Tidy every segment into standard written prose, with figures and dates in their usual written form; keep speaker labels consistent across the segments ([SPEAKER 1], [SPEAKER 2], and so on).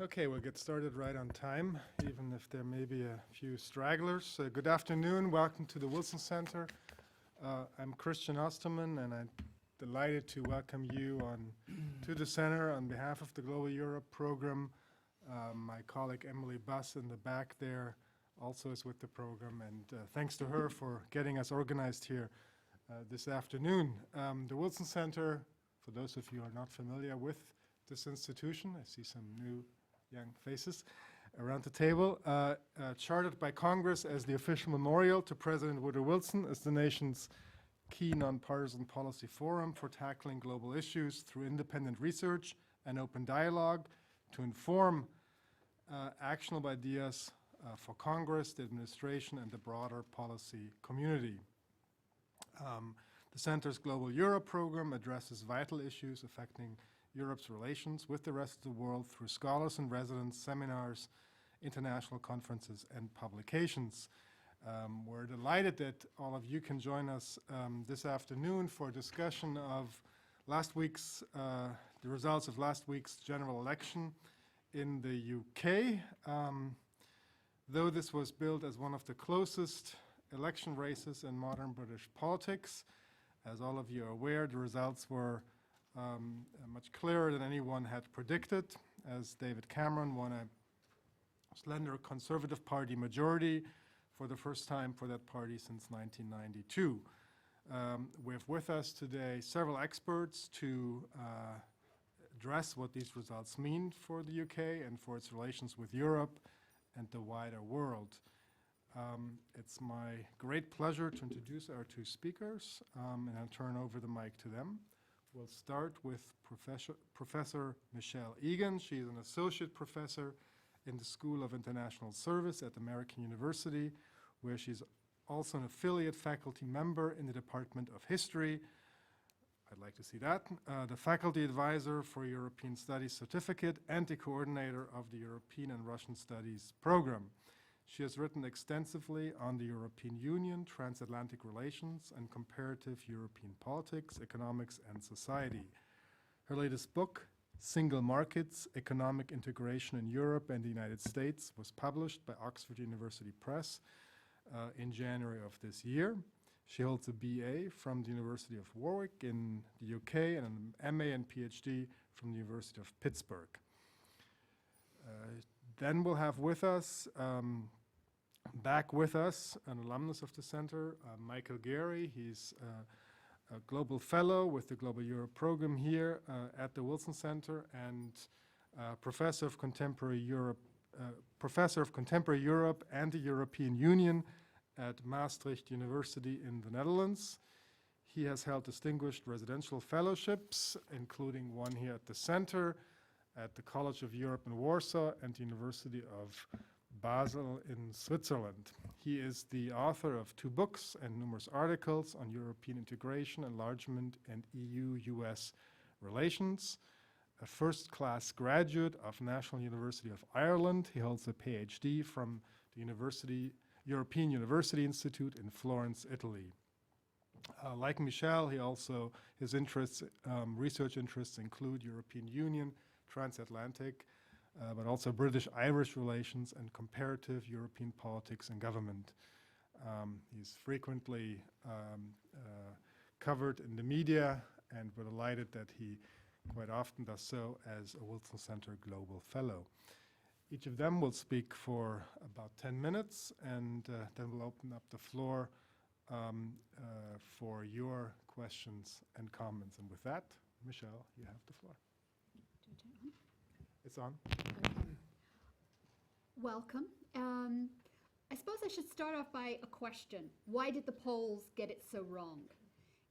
[SPEAKER 1] Okay, we'll get started right on time, even if there may be a few stragglers. Good afternoon, welcome to the Wilson Center. I'm Christian Osterman, and I'm delighted to welcome you to the center on behalf of the Global Europe program. My colleague Emily Buss in the back there also is with the program, and thanks to her for getting us organized here this afternoon. The Wilson Center, for those of you who are not familiar with this institution, I see some new young faces around the table, chartered by Congress as the official memorial to President Woodrow Wilson as the nation's key nonpartisan policy forum for tackling global issues through independent research and open dialogue to inform actionable ideas for Congress, the administration, and the broader policy community. The Center's Global Europe program addresses vital issues affecting Europe's relations with the rest of the world through scholars and residents, seminars, international conferences, and publications. We're delighted that all of you can join us this afternoon for a discussion of the results of last week's general election in the UK. Though this was billed as one of the closest election races in modern British politics, as all of you are aware, the results were much clearer than anyone had predicted, as David Cameron won a slender Conservative Party majority for the first time for that party since 1992. We have with us today several experts to address what these results mean for the UK and for its relations with Europe and the wider world. It's my great pleasure to introduce our two speakers, and I'll turn over the mic to them. We'll start with Professor Michelle Egan. She's an associate professor in the School of International Service at American University, where she's also an affiliate faculty member in the Department of History. I'd like to see that. The faculty advisor for European Studies Certificate and the coordinator of the European and Russian Studies program. She has written extensively on the European Union, transatlantic relations, and comparative European politics, economics, and society. Her latest book, Single Markets, Economic Integration in Europe and the United States, was published by Oxford University Press in January of this year. She holds a BA from the University of Warwick in the UK and an MA and PhD from the University of Pittsburgh. Then we'll have with us, back with us, an alumnus of the center, Michael Gary. He's a global fellow with the Global Europe program here at the Wilson Center and professor of contemporary Europe and the European Union at Maastricht University in the Netherlands. He has held distinguished residential fellowships, including one here at the center, at the College of Europe in Warsaw and the University of Basel in Switzerland. He is the author of 2 books and numerous articles on European integration, enlargement, and EU-US relations. A first-class graduate of National University of Ireland, he holds a PhD from the European University Institute in Florence, Italy. Like Michel, his research interests include European Union, transatlantic, but also British-Irish relations and comparative European politics and government. He's frequently covered in the media, and we're delighted that he quite often does so as a Wilson Center Global Fellow. Each of them will speak for about 10 minutes, and then we'll open up the floor for your questions and comments. And with that, Michelle, you have the floor. It's on.
[SPEAKER 2] Okay. Welcome. I suppose I should start off by a question. Why did the polls get it so wrong?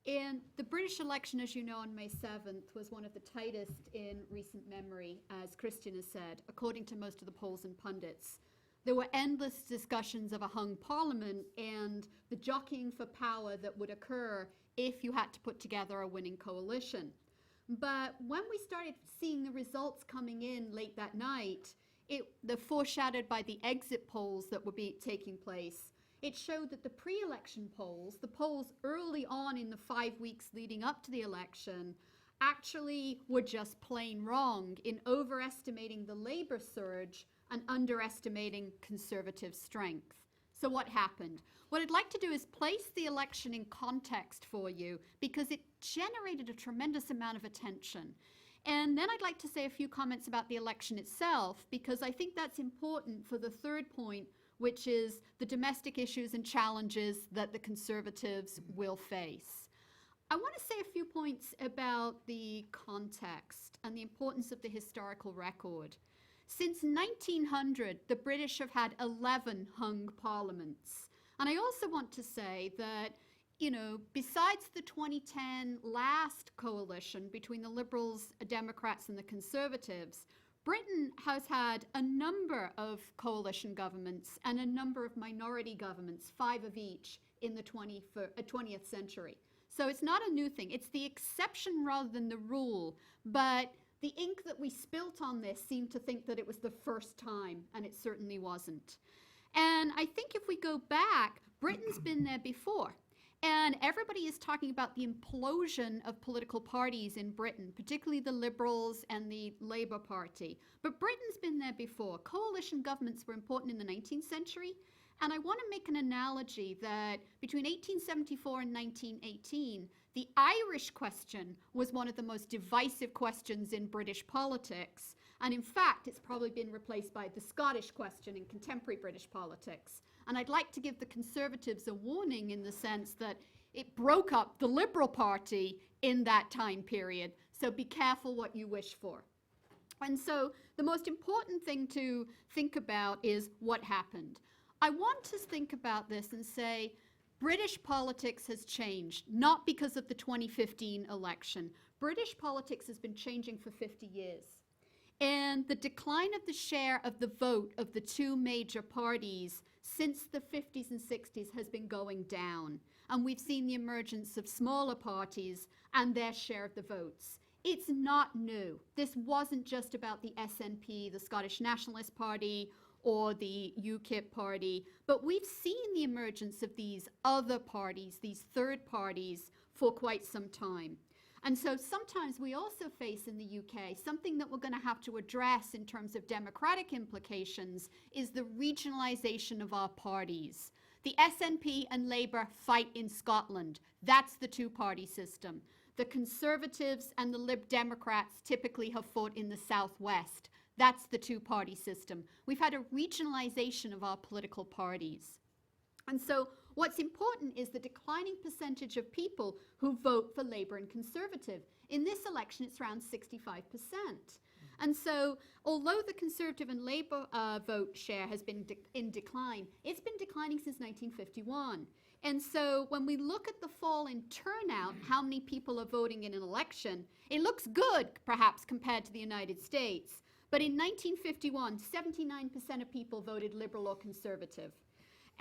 [SPEAKER 2] And the British election, as you know, on May 7th was one of the tightest in recent memory, as Christian has said, according to most of the polls and pundits. There were endless discussions of a hung parliament and the jockeying for power that would occur if you had to put together a winning coalition. But when we started seeing the results coming in late that night, they're foreshadowed by the exit polls that were taking place. It showed that the pre-election polls, the polls early on in the 5 weeks leading up to the election, actually were just plain wrong in overestimating the labor surge and underestimating conservative strength. So what happened? What I'd like to do is place the election in context for you because it generated a tremendous amount of attention. And then I'd like to say a few comments about the election itself because I think that's important for the third point, which is the domestic issues and challenges that the Conservatives will face. I want to say a few points about the context and the importance of the historical record. Since 1900, the British have had 11 hung parliaments. And I also want to say that, you know, besides the 2010 last coalition between the Liberals, Democrats, and the Conservatives, Britain has had a number of coalition governments and a number of minority governments, 5 of each, in the 20th century. So it's not a new thing. It's the exception rather than the rule. But the ink that we spilt on this seemed to think that it was the first time, and it certainly wasn't. And I think if we go back, Britain's been there before. And everybody is talking about the implosion of political parties in Britain, particularly the Liberals and the Labour Party. But Britain's been there before. Coalition governments were important in the 19th century. And I want to make an analogy that between 1874 and 1918, the Irish question was one of the most divisive questions in British politics. And in fact, it's probably been replaced by the Scottish question in contemporary British politics. And I'd like to give the Conservatives a warning in the sense that it broke up the Liberal Party in that time period. So be careful what you wish for. And so the most important thing to think about is what happened. I want to think about this and say British politics has changed, not because of the 2015 election. British politics has been changing for 50 years. And the decline of the share of the vote of the two major parties since the 50s and 60s has been going down. And we've seen the emergence of smaller parties and their share of the votes. It's not new. This wasn't just about the SNP, the Scottish Nationalist Party, or the UKIP party, but we've seen the emergence of these other parties, these third parties, for quite some time. And so sometimes we also face in the UK something that we're going to have to address in terms of democratic implications is the regionalisation of our parties. The SNP and Labour fight in Scotland. That's the two-party system. The Conservatives and the Lib Democrats typically have fought in the Southwest. That's the two-party system. We've had a regionalization of our political parties. And so what's important is the declining percentage of people who vote for Labour and Conservative. In this election, it's around 65%. And so although the Conservative and Labour vote share has been in decline, it's been declining since 1951. And so when we look at the fall in turnout, how many people are voting in an election, it looks good, perhaps, compared to the United States. But in 1951, 79% of people voted Liberal or Conservative,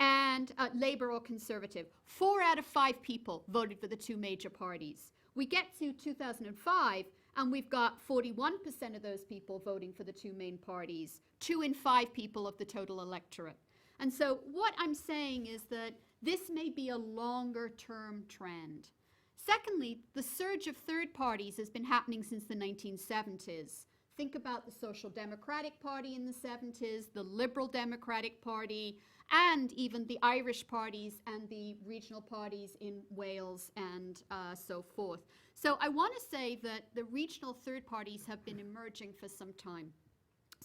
[SPEAKER 2] and Labour or Conservative. 4 out of 5 people voted for the two major parties. We get to 2005, and we've got 41% of those people voting for the two main parties, 2 in 5 people of the total electorate. And so what I'm saying is that this may be a longer-term trend. Secondly, the surge of third parties has been happening since the 1970s. Think about the Social Democratic Party in the 70s, the Liberal Democratic Party, and even the Irish parties and the regional parties in Wales and so forth. So I want to say that the regional third parties have been emerging for some time.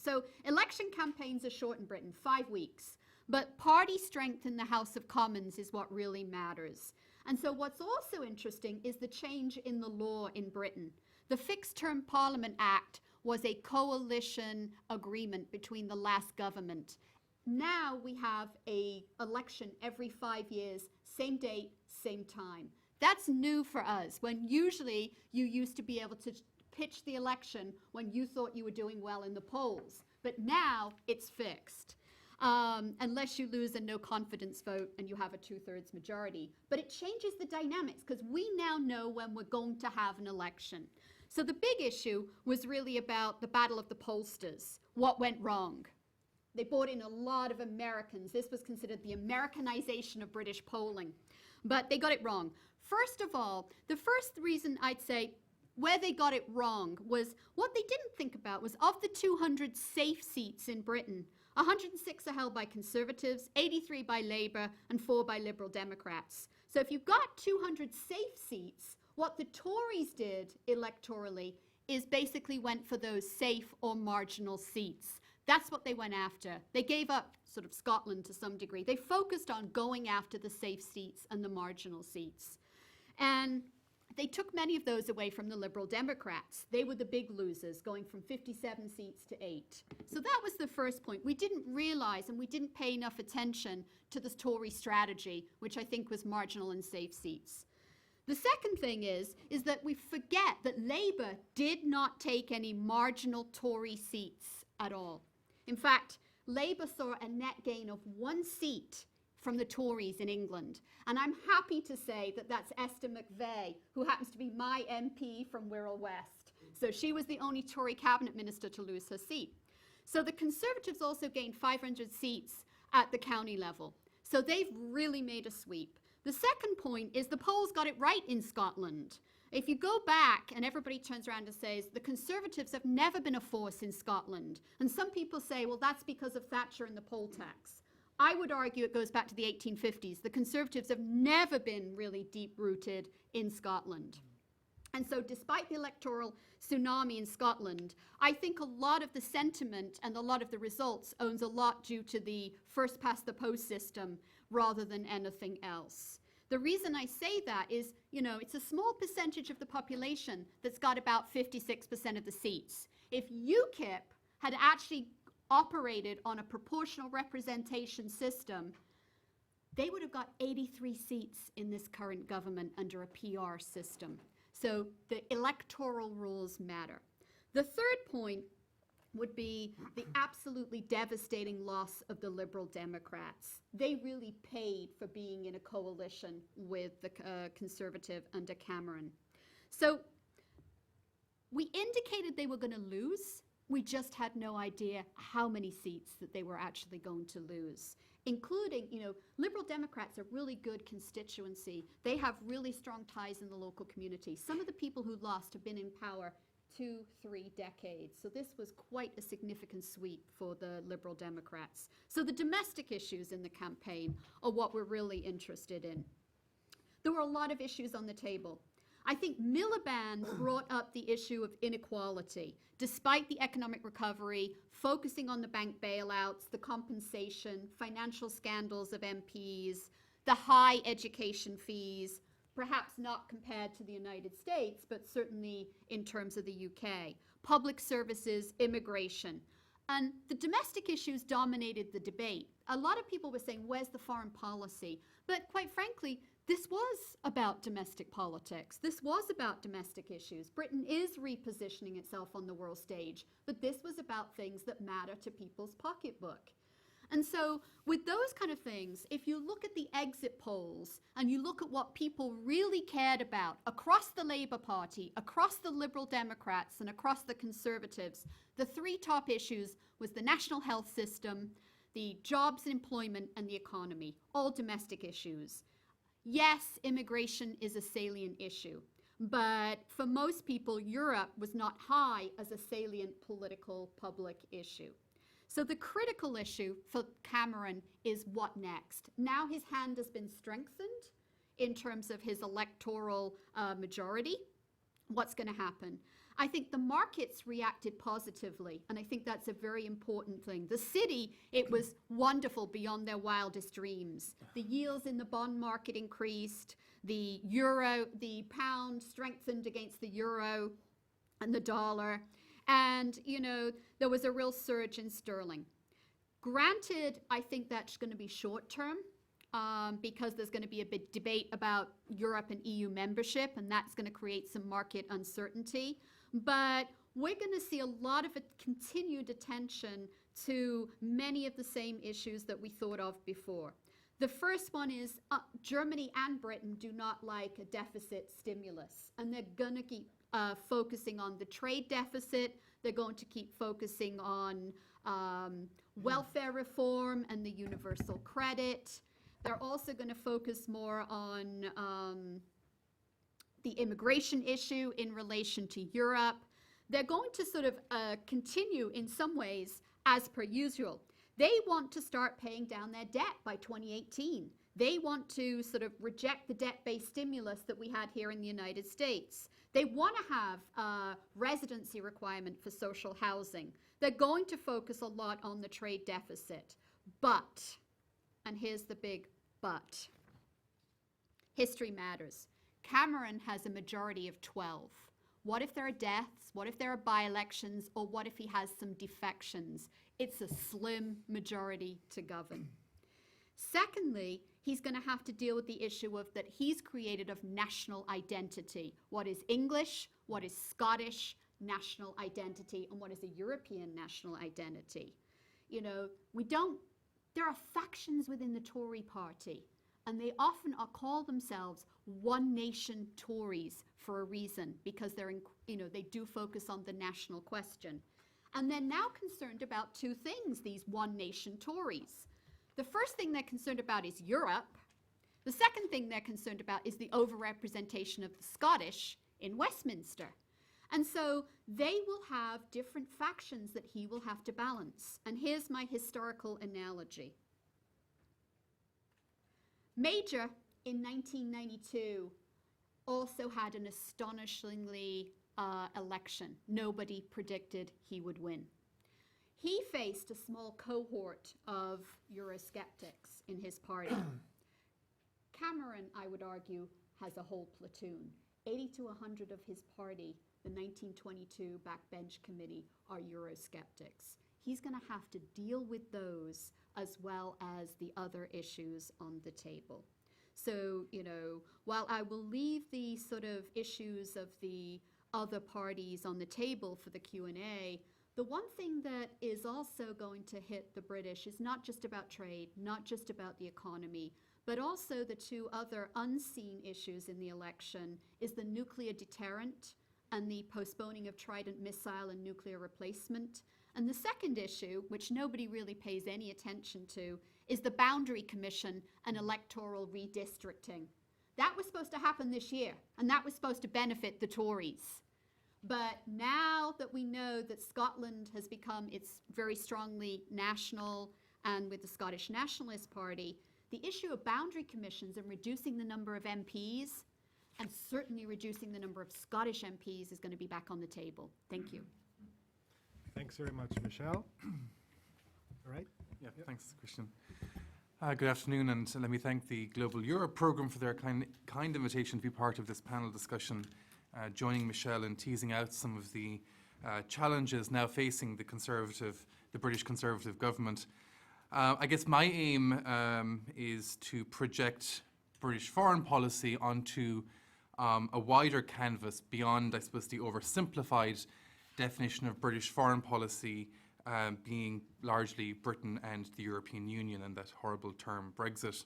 [SPEAKER 2] So election campaigns are short in Britain, 5 weeks. But party strength in the House of Commons is what really matters. And so what's also interesting is the change in the law in Britain. The Fixed Term Parliament Act was a coalition agreement between the last government. Now we have an election every 5 years, same date, same time. That's new for us, when usually you used to be able to pitch the election when you thought you were doing well in the polls. But now it's fixed, unless you lose a no confidence vote and you have a 2/3 majority. But it changes the dynamics because we now know when we're going to have an election. So the big issue was really about the battle of the pollsters. What went wrong? They brought in a lot of Americans. This was considered the Americanization of British polling. But they got it wrong. First of all, the first reason I'd say where they got it wrong was what they didn't think about was of the 200 safe seats in Britain, 106 are held by Conservatives, 83 by Labour, and 4 by Liberal Democrats. So if you've got 200 safe seats, what the Tories did electorally is basically went for those safe or marginal seats. That's what they went after. They gave up sort of Scotland to some degree. They focused on going after the safe seats and the marginal seats. And they took many of those away from the Liberal Democrats. They were the big losers, going from 57 seats to 8. So that was the first point. We didn't realize and we didn't pay enough attention to the Tory strategy, which I think was marginal and safe seats. The second thing is that we forget that Labour did not take any marginal Tory seats at all. In fact, Labour saw a net gain of 1 seat from the Tories in England. And I'm happy to say that that's Esther McVey, who happens to be my MP from Wirral West. So she was the only Tory cabinet minister to lose her seat. So the Conservatives also gained 500 seats at the county level. So they've really made a sweep. The second point is the polls got it right in Scotland. If you go back and everybody turns around and says the Conservatives have never been a force in Scotland, and some people say, well, that's because of Thatcher and the poll tax. I would argue it goes back to the 1850s. The Conservatives have never been really deep-rooted in Scotland. And so despite the electoral tsunami in Scotland, I think a lot of the sentiment and a lot of the results owns a lot due to the first-past-the-post system rather than anything else. The reason I say that is, it's a small percentage of the population that's got about 56% of the seats. If UKIP had actually operated on a proportional representation system, they would have got 83 seats in this current government under a PR system. So the electoral rules matter. The third point would be the absolutely devastating loss of the Liberal Democrats. They really paid for being in a coalition with the Conservative under Cameron. So we indicated they were going to lose. We just had no idea how many seats that they were actually going to lose, including, Liberal Democrats are really good constituency. They have really strong ties in the local community. Some of the people who lost have been in power 2-3 decades. So this was quite a significant sweep for the Liberal Democrats. So the domestic issues in the campaign are what we're really interested in. There were a lot of issues on the table. I think Miliband brought up the issue of inequality. Despite the economic recovery, focusing on the bank bailouts, the compensation, financial scandals of MPs, the high education fees, perhaps not compared to the United States, but certainly in terms of the UK, public services, immigration. And the domestic issues dominated the debate. A lot of people were saying, where's the foreign policy? But quite frankly, this was about domestic politics. This was about domestic issues. Britain is repositioning itself on the world stage, but this was about things that matter to people's pocketbook. And so with those kind of things, if you look at the exit polls and you look at what people really cared about across the Labour Party, across the Liberal Democrats, and across the Conservatives, the 3 top issues was the national health system, the jobs and employment, and the economy, all domestic issues. Yes, immigration is a salient issue, but for most people, Europe was not high as a salient political public issue. So the critical issue for Cameron is what next? Now his hand has been strengthened in terms of his electoral majority. What's going to happen? I think the markets reacted positively, and I think that's a very important thing. The city, it was wonderful beyond their wildest dreams. The yields in the bond market increased, the pound strengthened against the euro and the dollar, and, there was a real surge in sterling. Granted, I think that's going to be short term, because there's going to be a big debate about Europe and EU membership, and that's going to create some market uncertainty. But we're going to see a lot of continued attention to many of the same issues that we thought of before. The first one is Germany and Britain do not like a deficit stimulus, and they're going to keep focusing on the trade deficit. They're going to keep focusing on welfare reform and the universal credit. They're also going to focus more on the immigration issue in relation to Europe. They're going to sort of continue in some ways as per usual. They want to start paying down their debt by 2018. They want to sort of reject the debt-based stimulus that we had here in the United States. They want to have a residency requirement for social housing. They're going to focus a lot on the trade deficit. But, and here's the big but, history matters. Cameron has a majority of 12. What if there are deaths? What if there are by-elections? Or what if he has some defections? It's a slim majority to govern. Secondly, he's going to have to deal with the issue of that he's created of national identity. What is English? What is Scottish national identity? And what is a European national identity? You know, there are factions within the Tory party, and they often call themselves one nation Tories for a reason, because they do focus on the national question. And they're now concerned about two things, these one nation Tories. The first thing they're concerned about is Europe. The second thing they're concerned about is the overrepresentation of the Scottish in Westminster. And so they will have different factions that he will have to balance. And here's my historical analogy. Major in 1992 also had an astonishingly election. Nobody predicted he would win. He faced a small cohort of Eurosceptics in his party. Cameron, I would argue, has a whole platoon. 80 to 100 of his party, the 1922 backbench committee, are Eurosceptics. He's going to have to deal with those as well as the other issues on the table. So, while I will leave the sort of issues of the other parties on the table for the Q&A, the one thing that is also going to hit the British is not just about trade, not just about the economy, but also the two other unseen issues in the election is the nuclear deterrent and the postponing of Trident missile and nuclear replacement. And the second issue, which nobody really pays any attention to, is the Boundary Commission and electoral redistricting. That was supposed to happen this year, and that was supposed to benefit the Tories. But now that we know that Scotland has become, it's very strongly national, and with the Scottish Nationalist Party, the issue of boundary commissions and reducing the number of MPs, and certainly reducing the number of Scottish MPs, is going to be back on the table. Thank you.
[SPEAKER 1] Thanks very much, Michelle. All right.
[SPEAKER 3] Yeah, thanks, Christian. Good afternoon, and let me thank the Global Europe Programme for their kind invitation to be part of this panel discussion, joining Michelle in teasing out some of the challenges now facing the British Conservative government. I guess my aim is to project British foreign policy onto a wider canvas beyond, I suppose, the oversimplified definition of British foreign policy being largely Britain and the European Union and that horrible term Brexit.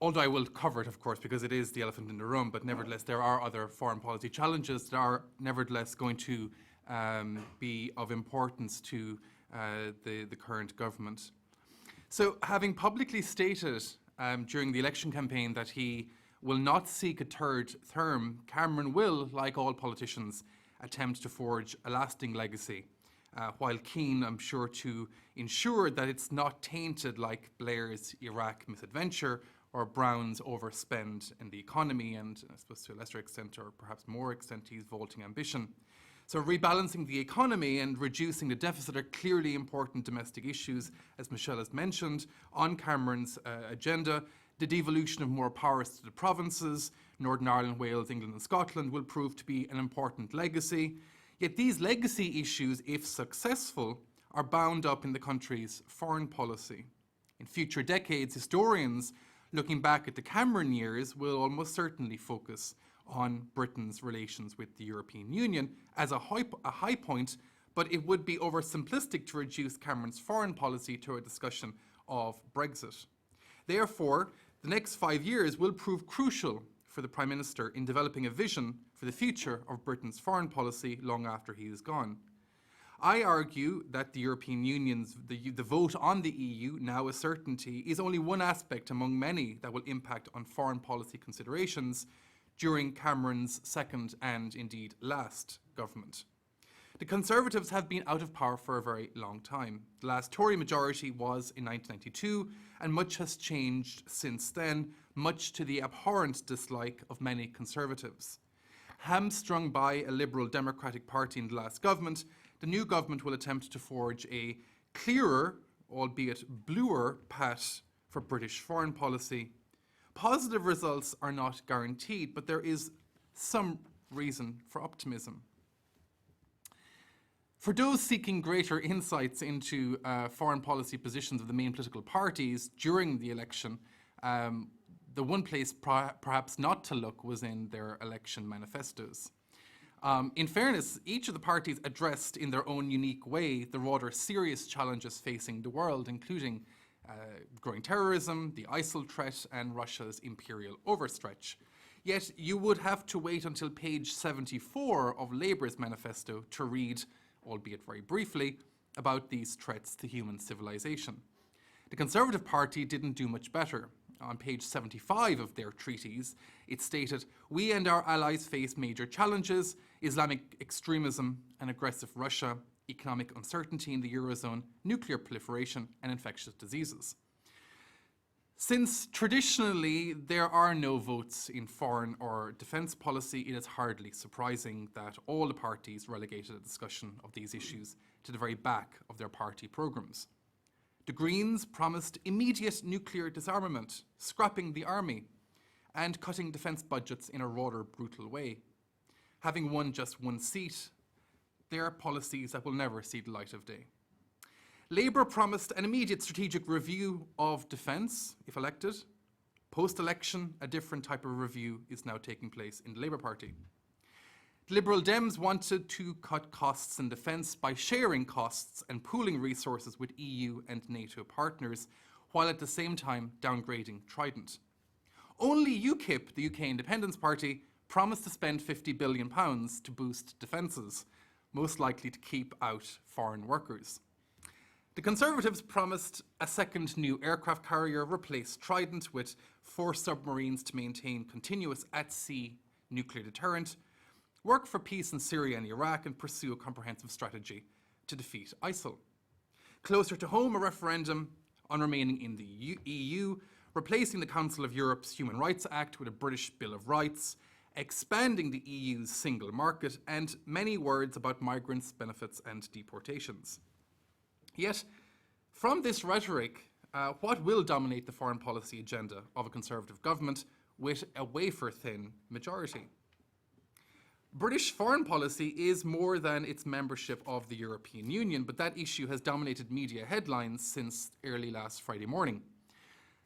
[SPEAKER 3] Although I will cover it, of course, because it is the elephant in the room, but nevertheless there are other foreign policy challenges that are nevertheless going to be of importance to the current government. So having publicly stated during the election campaign that he will not seek a third term, Cameron will, like all politicians, attempt to forge a lasting legacy, while keen, I'm sure, to ensure that it's not tainted like Blair's Iraq misadventure or Brown's overspend in the economy and, I suppose, to a lesser extent or perhaps more extent, his vaulting ambition. So rebalancing the economy and reducing the deficit are clearly important domestic issues, as Michelle has mentioned, on Cameron's agenda. The devolution of more powers to the provinces, Northern Ireland, Wales, England and Scotland, will prove to be an important legacy. Yet these legacy issues, if successful, are bound up in the country's foreign policy. In future decades, historians looking back at the Cameron years will almost certainly focus on Britain's relations with the European Union as a high point, but it would be oversimplistic to reduce Cameron's foreign policy to a discussion of Brexit. Therefore, the next 5 years will prove crucial for the Prime Minister in developing a vision for the future of Britain's foreign policy long after he is gone. I argue that the European Union's, the vote on the EU, now a certainty, is only one aspect among many that will impact on foreign policy considerations during Cameron's second and indeed last government. The Conservatives have been out of power for a very long time. The last Tory majority was in 1992, and much has changed since then, much to the abhorrent dislike of many Conservatives. Hamstrung by a Liberal Democratic Party in the last government, the new government will attempt to forge a clearer, albeit bluer, path for British foreign policy. Positive results are not guaranteed, but there is some reason for optimism. For those seeking greater insights into foreign policy positions of the main political parties during the election, the one place perhaps not to look was in their election manifestos. In fairness, each of the parties addressed in their own unique way the rather serious challenges facing the world, including growing terrorism, the ISIL threat, and Russia's imperial overstretch. Yet you would have to wait until page 74 of Labour's manifesto to read, albeit very briefly, about these threats to human civilization. The Conservative Party didn't do much better. On page 75 of their treatise, it stated, "We and our allies face major challenges: Islamic extremism, an aggressive Russia, economic uncertainty in the Eurozone, nuclear proliferation, and infectious diseases." Since traditionally there are no votes in foreign or defence policy, it is hardly surprising that all the parties relegated a discussion of these issues to the very back of their party programmes. The Greens promised immediate nuclear disarmament, scrapping the army, and cutting defence budgets in a rather brutal way. Having won just one seat, they are policies that will never see the light of day. Labour promised an immediate strategic review of defence, if elected. Post-election, a different type of review is now taking place in the Labour Party. The Liberal Dems wanted to cut costs in defence by sharing costs and pooling resources with EU and NATO partners, while at the same time downgrading Trident. Only UKIP, the UK Independence Party, promised to spend £50 billion to boost defences, most likely to keep out foreign workers. The Conservatives promised a second new aircraft carrier, replace Trident with 4 submarines to maintain continuous at-sea nuclear deterrent, work for peace in Syria and Iraq, and pursue a comprehensive strategy to defeat ISIL. Closer to home, a referendum on remaining in the EU, replacing the Council of Europe's Human Rights Act with a British Bill of Rights, expanding the EU's single market, and many words about migrants, benefits, and deportations. Yet, from this rhetoric, what will dominate the foreign policy agenda of a Conservative government with a wafer-thin majority? British foreign policy is more than its membership of the European Union, but that issue has dominated media headlines since early last Friday morning.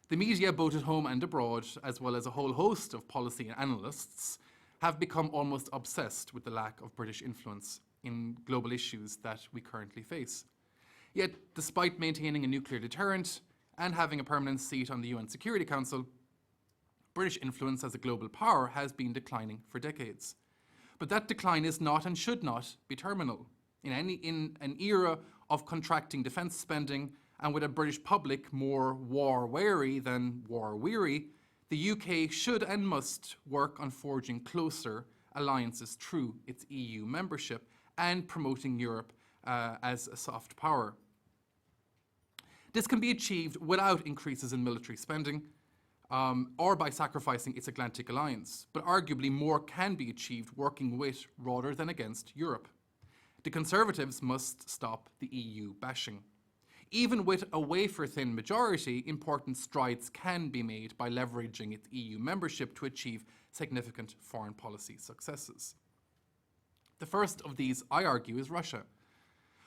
[SPEAKER 3] The media, both at home and abroad, as well as a whole host of policy analysts, have become almost obsessed with the lack of British influence in global issues that we currently face. Yet, despite maintaining a nuclear deterrent and having a permanent seat on the UN Security Council, British influence as a global power has been declining for decades. But that decline is not and should not be terminal. In an era of contracting defence spending and with a British public more war-wary than war-weary, the UK should and must work on forging closer alliances through its EU membership and promoting Europe as a soft power. This can be achieved without increases in military spending or by sacrificing its Atlantic alliance, but arguably more can be achieved working with rather than against Europe. The Conservatives must stop the EU bashing. Even with a wafer-thin majority, important strides can be made by leveraging its EU membership to achieve significant foreign policy successes. The first of these, I argue, is Russia.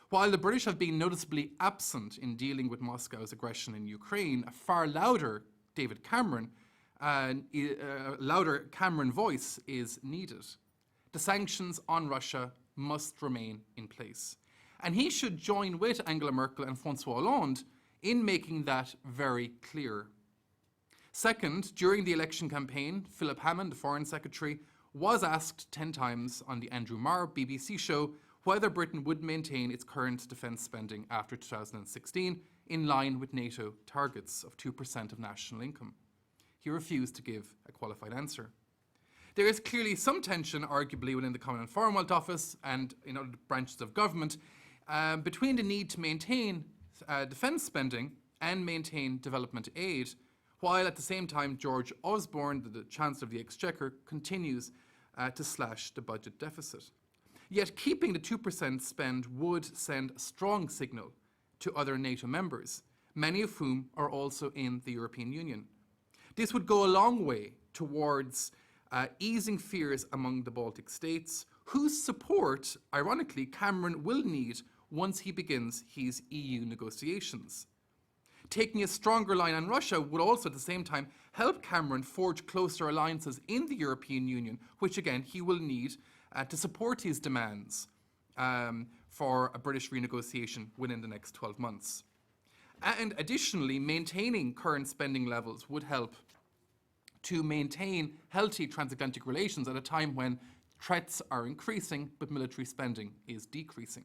[SPEAKER 3] While the British have been noticeably absent in dealing with Moscow's aggression in Ukraine, a far louder David Cameron, louder Cameron voice is needed. The sanctions on Russia must remain in place. And he should join with Angela Merkel and François Hollande in making that very clear. Second, during the election campaign, Philip Hammond, the Foreign Secretary, was asked 10 times on the Andrew Marr BBC show whether Britain would maintain its current defence spending after 2016 in line with NATO targets of 2% of national income. He refused to give a qualified answer. There is clearly some tension, arguably, within the Common and Foreign Wealth Office and in other branches of government between the need to maintain defence spending and maintain development aid, while at the same time George Osborne, the Chancellor of the Exchequer, continues to slash the budget deficit. Yet keeping the 2% spend would send a strong signal to other NATO members, many of whom are also in the European Union. This would go a long way towards easing fears among the Baltic states, whose support, ironically, Cameron will need once he begins his EU negotiations. Taking a stronger line on Russia would also at the same time help Cameron forge closer alliances in the European Union, which again he will need to support his demands for a British renegotiation within the next 12 months. And additionally, maintaining current spending levels would help to maintain healthy transatlantic relations at a time when threats are increasing but military spending is decreasing.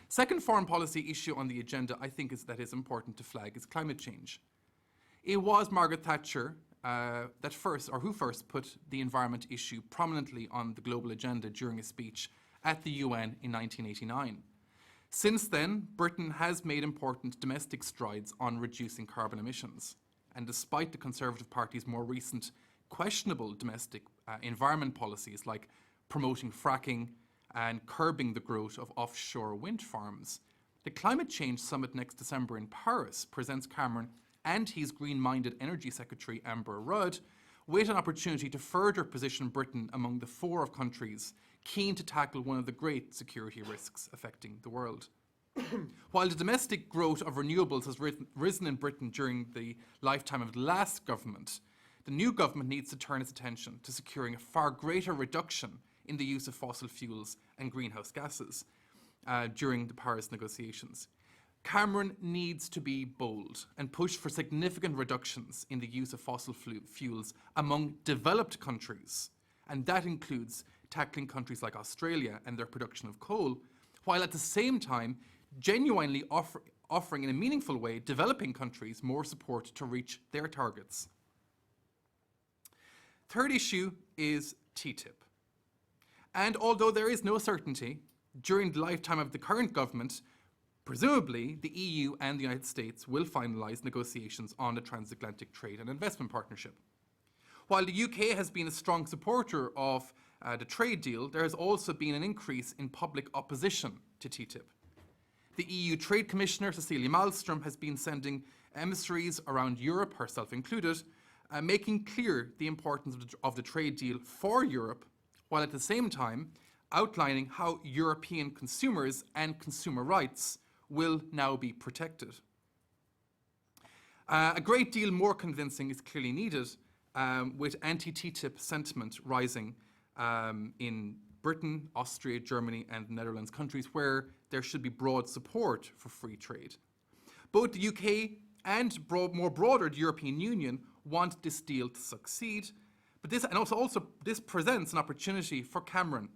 [SPEAKER 3] Second foreign policy issue on the agenda I think is important to flag is climate change. It was Margaret Thatcher who first put the environment issue prominently on the global agenda during a speech at the UN in 1989. Since then, Britain has made important domestic strides on reducing carbon emissions. And despite the Conservative Party's more recent questionable domestic environment policies like promoting fracking and curbing the growth of offshore wind farms, the Climate Change Summit next December in Paris presents Cameron and his green-minded Energy Secretary Amber Rudd with an opportunity to further position Britain among the 4 of countries keen to tackle one of the great security risks affecting the world. While the domestic growth of renewables has risen in Britain during the lifetime of the last government, the new government needs to turn its attention to securing a far greater reduction in the use of fossil fuels and greenhouse gases during the Paris negotiations. Cameron needs to be bold and push for significant reductions in the use of fossil fuels among developed countries, and that includes tackling countries like Australia and their production of coal, while at the same time genuinely offering in a meaningful way developing countries more support to reach their targets. Third issue is TTIP. And although there is no certainty, during the lifetime of the current government, presumably the EU and the United States will finalise negotiations on a transatlantic trade and investment partnership. While the UK has been a strong supporter of the trade deal, there has also been an increase in public opposition to TTIP. The EU Trade Commissioner, Cecilia Malmström, has been sending emissaries around Europe, herself included, making clear the importance of the trade deal for Europe, while at the same time outlining how European consumers and consumer rights will now be protected. A great deal more convincing is clearly needed, with anti-TTIP sentiment rising in Britain, Austria, Germany and the Netherlands, countries where there should be broad support for free trade. Both the UK and more broader the European Union want this deal to succeed, but this presents an opportunity for Cameron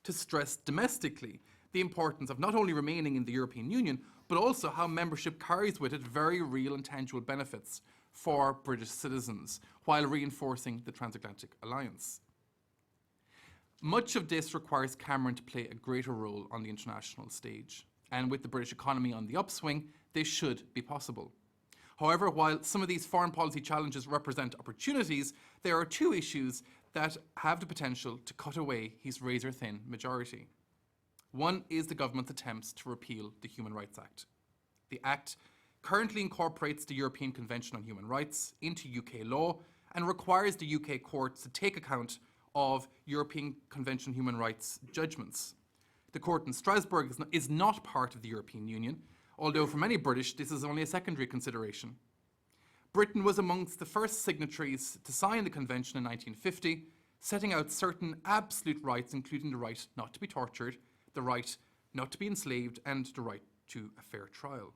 [SPEAKER 3] to stress domestically the importance of not only remaining in the European Union, but also how membership carries with it very real and tangible benefits for British citizens, while reinforcing the transatlantic alliance. Much of this requires Cameron to play a greater role on the international stage, and with the British economy on the upswing, this should be possible. However, while some of these foreign policy challenges represent opportunities, there are 2 issues that have the potential to cut away his razor-thin majority. One is the government's attempts to repeal the Human Rights Act. The Act currently incorporates the European Convention on Human Rights into UK law and requires the UK courts to take account of European Convention on Human Rights judgments. The court in Strasbourg is not part of the European Union, although for many British this is only a secondary consideration. Britain was amongst the first signatories to sign the convention in 1950, setting out certain absolute rights, including the right not to be tortured, the right not to be enslaved, and the right to a fair trial.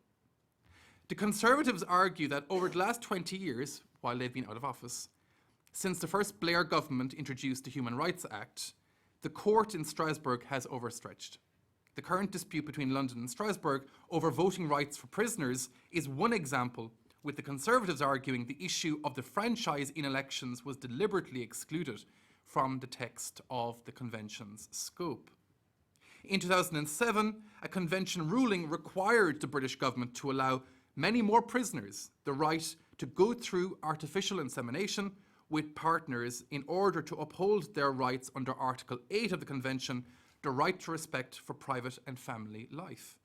[SPEAKER 3] The Conservatives argue that over the last 20 years, while they've been out of office, since the first Blair government introduced the Human Rights Act, the court in Strasbourg has overstretched. The current dispute between London and Strasbourg over voting rights for prisoners is one example, with the Conservatives arguing the issue of the franchise in elections was deliberately excluded from the text of the Convention's scope. In 2007, a Convention ruling required the British government to allow many more prisoners the right to go through artificial insemination with partners in order to uphold their rights under Article 8 of the Convention, the right to respect for private and family life.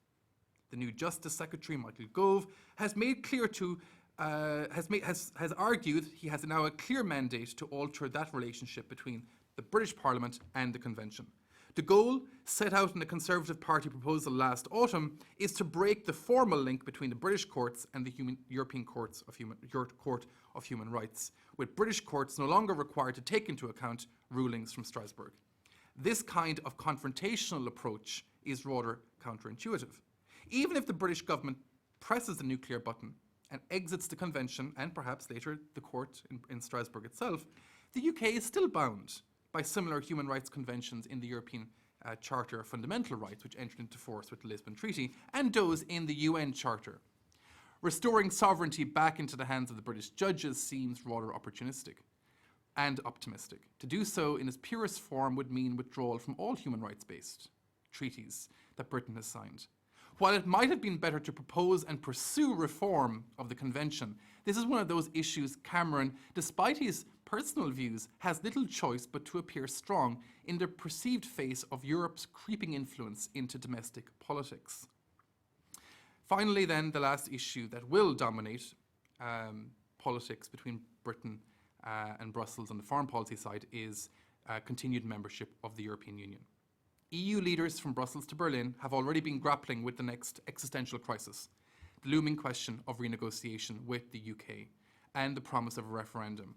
[SPEAKER 3] The new Justice Secretary, Michael Gove, has made clear to has argued he has now a clear mandate to alter that relationship between the British Parliament and the Convention. The goal, set out in the Conservative Party proposal last autumn, is to break the formal link between the British courts and the European Court of Human Rights, with British courts no longer required to take into account rulings from Strasbourg. This kind of confrontational approach is rather counterintuitive. Even if the British government presses the nuclear button and exits the Convention and perhaps later the court in Strasbourg itself, the UK is still bound by similar human rights conventions in the European Charter of Fundamental Rights, which entered into force with the Lisbon Treaty, and those in the UN Charter. Restoring sovereignty back into the hands of the British judges seems rather opportunistic and optimistic. To do so in its purest form would mean withdrawal from all human rights-based treaties that Britain has signed. While it might have been better to propose and pursue reform of the Convention, this is one of those issues Cameron, despite his personal views, has little choice but to appear strong in the perceived face of Europe's creeping influence into domestic politics. Finally, then, the last issue that will dominate politics between Britain and Brussels on the foreign policy side is continued membership of the European Union. EU leaders from Brussels to Berlin have already been grappling with the next existential crisis, the looming question of renegotiation with the UK and the promise of a referendum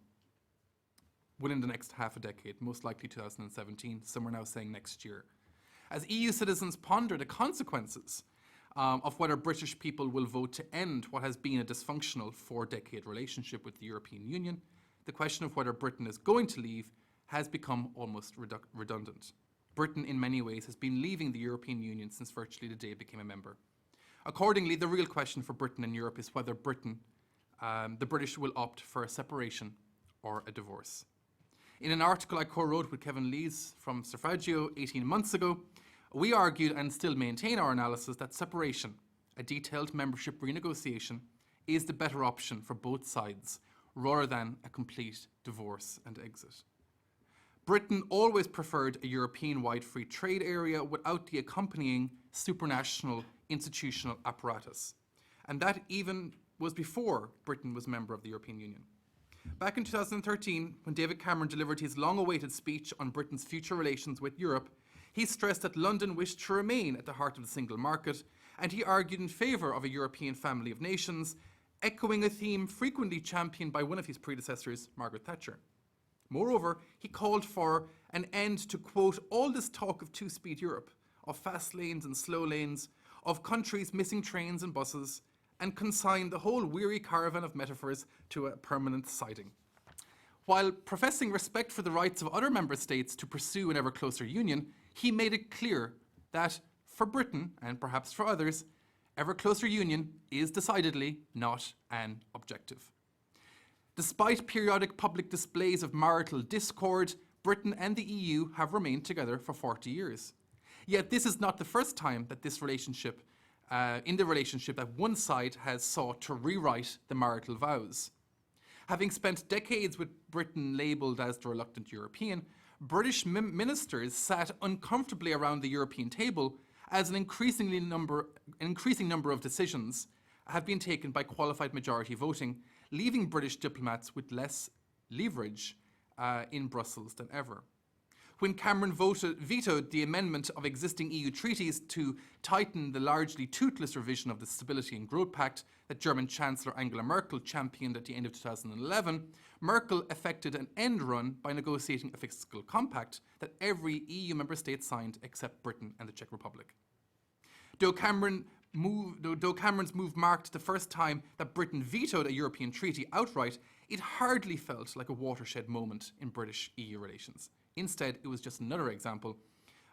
[SPEAKER 3] within the next half a decade, most likely 2017, some are now saying next year. As EU citizens ponder the consequences of whether British people will vote to end what has been a dysfunctional 4-decade relationship with the European Union, the question of whether Britain is going to leave has become almost redundant. Britain, in many ways, has been leaving the European Union since virtually the day it became a member. Accordingly, the real question for Britain and Europe is whether the British will opt for a separation or a divorce. In an article I co-wrote with Kevin Lees from Suffragio 18 months ago, we argued and still maintain our analysis that separation, a detailed membership renegotiation, is the better option for both sides, rather than a complete divorce and exit. Britain always preferred a European-wide free trade area without the accompanying supranational institutional apparatus. And that even was before Britain was a member of the European Union. Back in 2013, when David Cameron delivered his long-awaited speech on Britain's future relations with Europe, he stressed that London wished to remain at the heart of the single market, and he argued in favour of a European family of nations, echoing a theme frequently championed by one of his predecessors, Margaret Thatcher. Moreover, he called for an end to, quote, all this talk of two-speed Europe, of fast lanes and slow lanes, of countries missing trains and buses, and consigned the whole weary caravan of metaphors to a permanent siding. While professing respect for the rights of other member states to pursue an ever closer union, he made it clear that for Britain, and perhaps for others, ever closer union is decidedly not an objective. Despite periodic public displays of marital discord, Britain and the EU have remained together for 40 years. Yet this is not the first time that this relationship, that one side has sought to rewrite the marital vows. Having spent decades with Britain labelled as the reluctant European, British ministers sat uncomfortably around the European table as an increasing number of decisions have been taken by qualified majority voting, leaving British diplomats with less leverage in Brussels than ever. When Cameron vetoed the amendment of existing EU treaties to tighten the largely toothless revision of the Stability and Growth Pact that German Chancellor Angela Merkel championed at the end of 2011, Merkel effected an end run by negotiating a fiscal compact that every EU member state signed except Britain and the Czech Republic. Though Cameron's move marked the first time that Britain vetoed a European treaty outright, it hardly felt like a watershed moment in British EU relations. Instead, it was just another example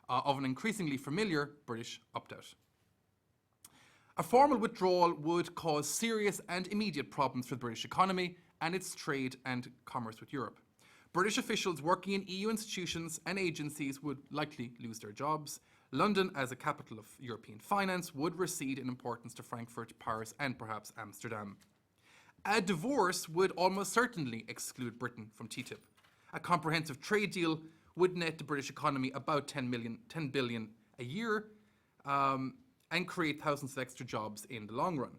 [SPEAKER 3] of an increasingly familiar British opt-out. A formal withdrawal would cause serious and immediate problems for the British economy and its trade and commerce with Europe. British officials working in EU institutions and agencies would likely lose their jobs. London, as a capital of European finance, would recede in importance to Frankfurt, Paris, and perhaps Amsterdam. A divorce would almost certainly exclude Britain from TTIP. A comprehensive trade deal would net the British economy about 10 billion a year and create thousands of extra jobs in the long run.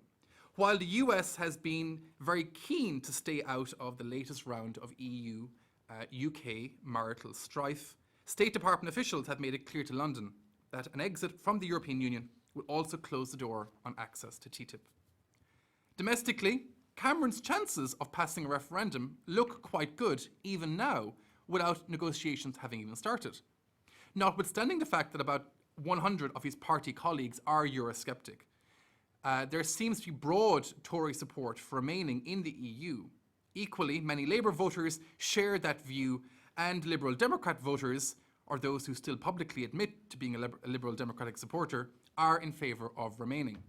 [SPEAKER 3] While the US has been very keen to stay out of the latest round of EU-UK marital strife, State Department officials have made it clear to London that an exit from the European Union will also close the door on access to TTIP. Domestically, Cameron's chances of passing a referendum look quite good even now, without negotiations having even started. Notwithstanding the fact that about 100 of his party colleagues are Eurosceptic, there seems to be broad Tory support for remaining in the EU. Equally, many Labour voters share that view, and Liberal Democrat voters, or those who still publicly admit to being a Liberal Democratic supporter, are in favour of remaining.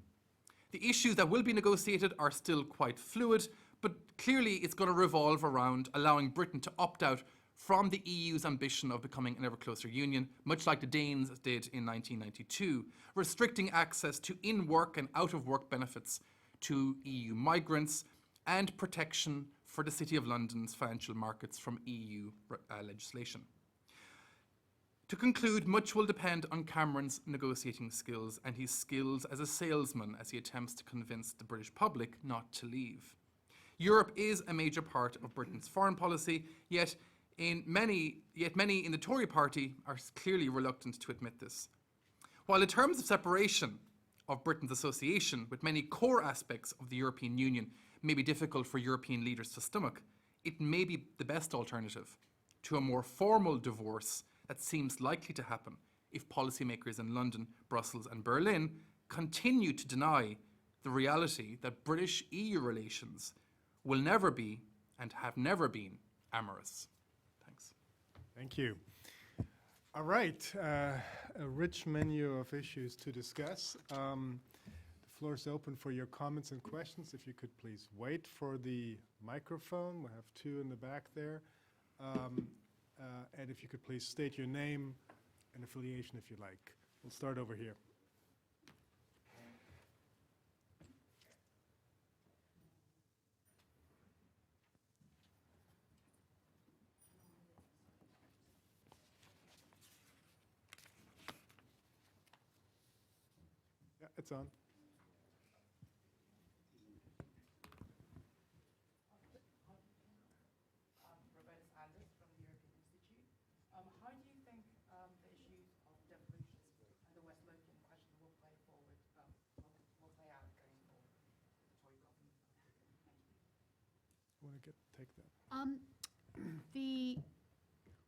[SPEAKER 3] The issues that will be negotiated are still quite fluid, but clearly it's going to revolve around allowing Britain to opt out from the EU's ambition of becoming an ever closer union, much like the Danes did in 1992, restricting access to in-work and out-of-work benefits to EU migrants, and protection for the City of London's financial markets from EU legislation. To conclude, much will depend on Cameron's negotiating skills and his skills as a salesman as he attempts to convince the British public not to leave. Europe is a major part of Britain's foreign policy, yet many in the Tory party are clearly reluctant to admit this. While the terms of separation of Britain's association with many core aspects of the European Union may be difficult for European leaders to stomach, it may be the best alternative to a more formal divorce that seems likely to happen if policymakers in London, Brussels and Berlin continue to deny the reality that British EU relations will never be and have never been amorous. Thanks.
[SPEAKER 1] Thank you. All right, a rich menu of issues to discuss. The floor is open for your comments and questions. If you could please wait for the microphone. We have two in the back there. And if you could please state your name and affiliation if you like. We'll start over here. Yeah, it's on.
[SPEAKER 4] How do you think the issues of devolution and the West Lothian question will play forward, will play out going forward with the Tory government? Thank you.
[SPEAKER 1] You want to take that?
[SPEAKER 2] The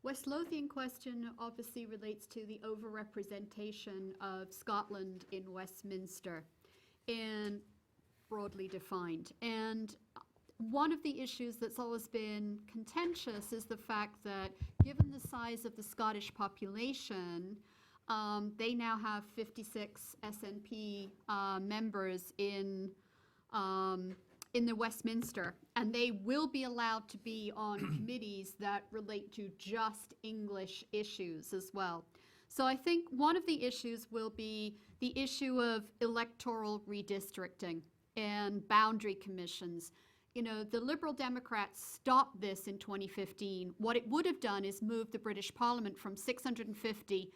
[SPEAKER 2] West Lothian question obviously relates to the overrepresentation of Scotland in Westminster, and broadly defined. And one of the issues that's always been contentious is the fact that given the size of the Scottish population, they now have 56 SNP members in the Westminster, and they will be allowed to be on committees that relate to just English issues as well. So I think one of the issues will be the issue of electoral redistricting and boundary commissions. You know, the Liberal Democrats stopped this in 2015. What it would have done is move the British Parliament from 650.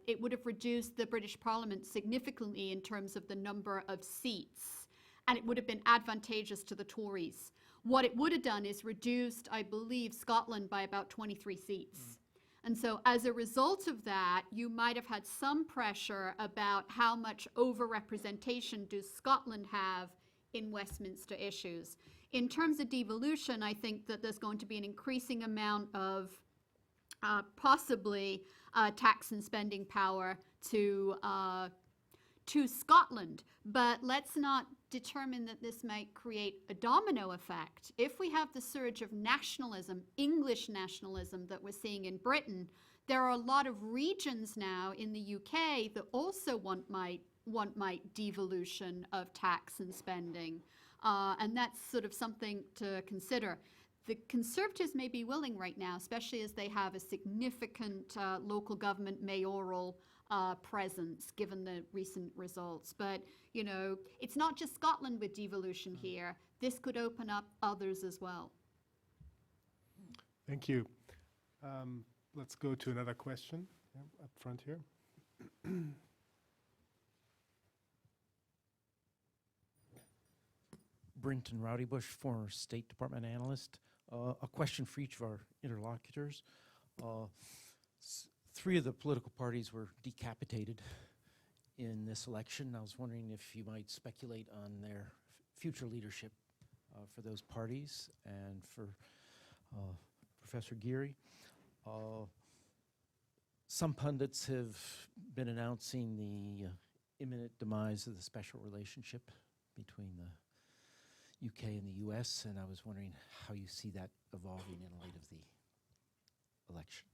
[SPEAKER 2] It would have reduced the British Parliament significantly in terms of the number of seats, and it would have been advantageous to the Tories. What it would have done is reduced, I believe, Scotland by about 23 seats. And so as a result of that, you might have had some pressure about how much overrepresentation does Scotland have in Westminster issues. In terms of devolution, I think that there's going to be an increasing amount of possibly tax and spending power to Scotland. But let's not determined that this might create a domino effect. If we have the surge of nationalism, English nationalism that we're seeing in Britain, there are a lot of regions now in the UK that also want my devolution of tax and spending. And that's sort of something to consider. The Conservatives may be willing right now, especially as they have a significant local government mayoral presence, given the recent results. But, you know, it's not just Scotland with devolution here. This could open up others as well.
[SPEAKER 1] Thank you. Let's go to another question up front here.
[SPEAKER 5] Brinton Rowdybush, former State Department analyst. A question for each of our interlocutors. Three of the political parties were decapitated in this election. I was wondering if you might speculate on their future leadership for those parties. And for Professor Geary, some pundits have been announcing the imminent demise of the special relationship between the UK and the US, and I was wondering how you see that evolving in light of the election.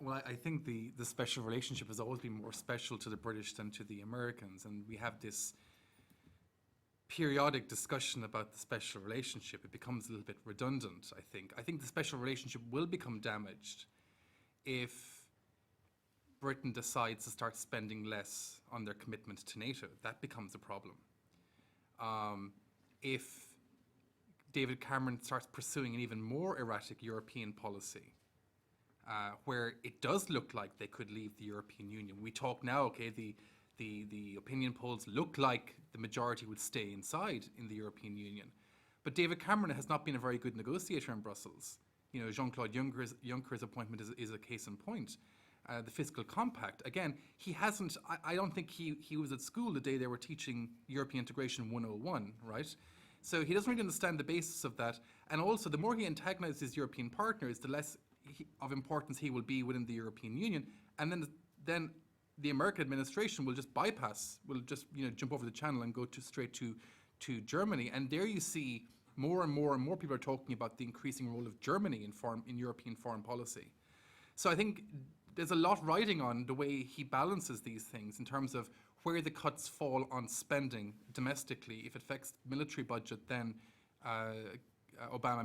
[SPEAKER 3] Well, I think the special relationship has always been more special to the British than to the Americans, and we have this periodic discussion about the special relationship. It becomes a little bit redundant, I think. I think the special relationship will become damaged if Britain decides to start spending less on their commitment to NATO. That becomes a problem. If David Cameron starts pursuing an even more erratic European policy, where it does look like they could leave the European Union. We talk now, okay, the opinion polls look like the majority would stay inside in the European Union. But David Cameron has not been a very good negotiator in Brussels. You know, Jean-Claude Juncker's appointment is a case in point. The fiscal compact, again, he hasn't, I don't think he was at school the day they were teaching European Integration 101, right? So he doesn't really understand the basis of that. And also, the more he antagonizes his European partners, the less of importance he will be within the European Union. And then the American administration will just jump over the channel and go straight to Germany. And there you see more and more people are talking about the increasing role of Germany in European foreign policy. So I think there's a lot riding on the way he balances these things in terms of where the cuts fall on spending domestically. If it affects military budget, then Obama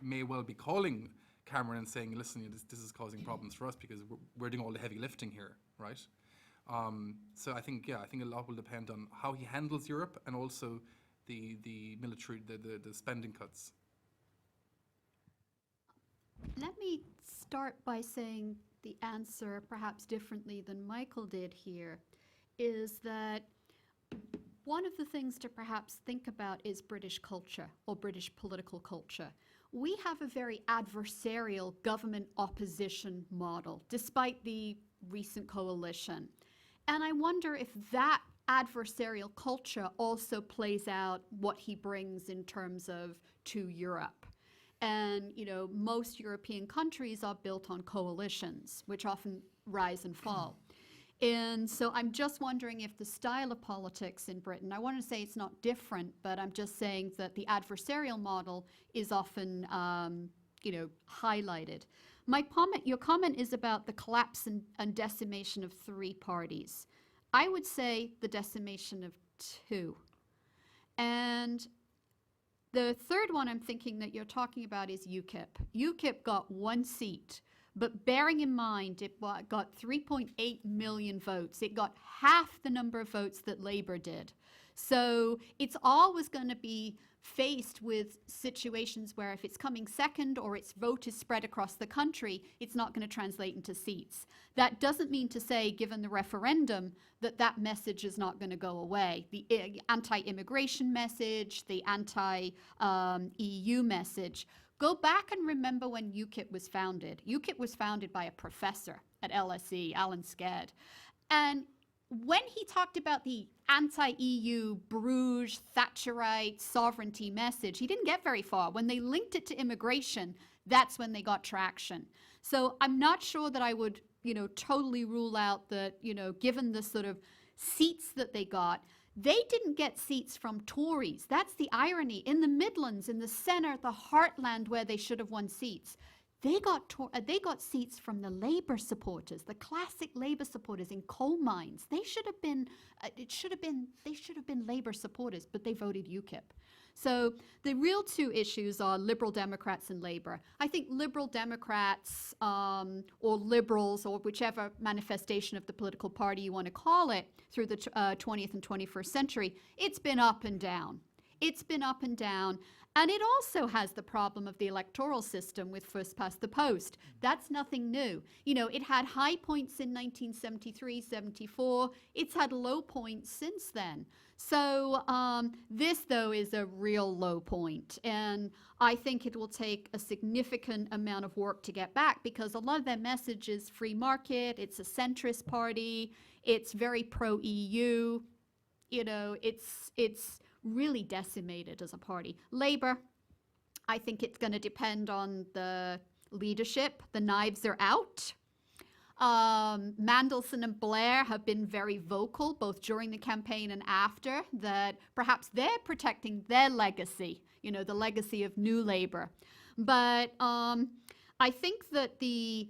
[SPEAKER 3] may well be calling Cameron and saying, listen, this is causing problems for us because we're doing all the heavy lifting here, right? So I think a lot will depend on how he handles Europe and also the military, the spending cuts.
[SPEAKER 2] Let me start by saying the answer perhaps differently than Michael did here, is that one of the things to perhaps think about is British culture or British political culture. We have a very adversarial government opposition model, despite the recent coalition. And I wonder if that adversarial culture also plays out what he brings in terms of to Europe. And, you know, most European countries are built on coalitions, which often rise and fall. And so I'm just wondering if the style of politics in Britain, I want to say it's not different, but I'm just saying that the adversarial model is often, highlighted. Your comment is about the collapse and decimation of three parties. I would say the decimation of two. And the third one I'm thinking that you're talking about is UKIP. UKIP got one seat, but bearing in mind it got 3.8 million votes. It got half the number of votes that Labour did. So it's always going to be faced with situations where if it's coming second or its vote is spread across the country, it's not going to translate into seats. That doesn't mean to say, given the referendum, that message is not going to go away. The anti-immigration message, the anti-EU message. Go back and remember when UKIP was founded. UKIP was founded by a professor at LSE, Alan Sked. And when he talked about the anti-EU, Bruges, Thatcherite, sovereignty message, he didn't get very far. When they linked it to immigration, that's when they got traction. So I'm not sure that I would, totally rule out that, given the sort of seats that they got, they didn't get seats from Tories. That's the irony. In the Midlands, in the centre, the heartland where they should have won seats, they got seats from the Labour supporters, the classic Labour supporters in coal mines. They should have been Labour supporters, but they voted UKIP. So the real two issues are Liberal Democrats and Labour. I think Liberal Democrats or Liberals or whichever manifestation of the political party you want to call it through the 20th and 21st century, it's been up and down. It's been up and down. And it also has the problem of the electoral system with first past the post. That's nothing new. You know, it had high points in 1973, 74. It's had low points since then. So this, though, is a real low point. And I think it will take a significant amount of work to get back because a lot of their message is free market. It's a centrist party. It's very pro-EU. You know, it's really decimated as a party. Labour, I think it's going to depend on the leadership. The knives are out. Mandelson and Blair have been very vocal, both during the campaign and after, that perhaps they're protecting their legacy, you know, the legacy of New Labour. But I think that the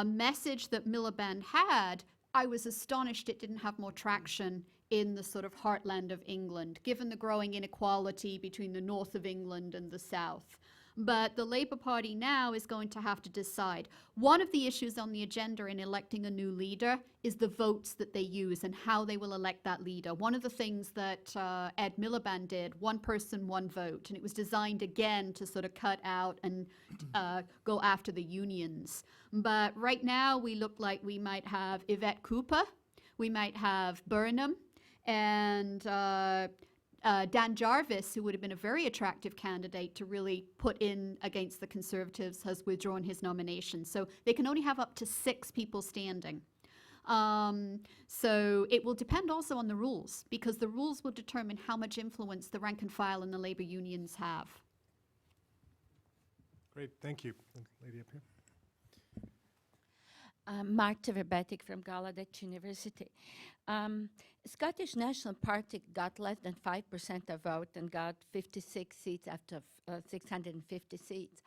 [SPEAKER 2] message that Miliband had, I was astonished it didn't have more traction in the sort of heartland of England, given the growing inequality between the north of England and the south. But the Labour Party now is going to have to decide. One of the issues on the agenda in electing a new leader is the votes that they use and how they will elect that leader. One of the things that Ed Miliband did, one person, one vote, and it was designed again to sort of cut out and go after the unions. But right now we look like we might have Yvette Cooper, we might have Burnham, and Dan Jarvis, who would have been a very attractive candidate to really put in against the Conservatives, has withdrawn his nomination. So they can only have up to 6 people standing. So it will depend also on the rules, because the rules will determine how much influence the rank and file and the labour unions have.
[SPEAKER 1] Great, thank you. Lady up here.
[SPEAKER 6] Marta Verbetic from Gallaudet University. Scottish National Party got less than 5% of vote and got 56 seats out of 650 seats.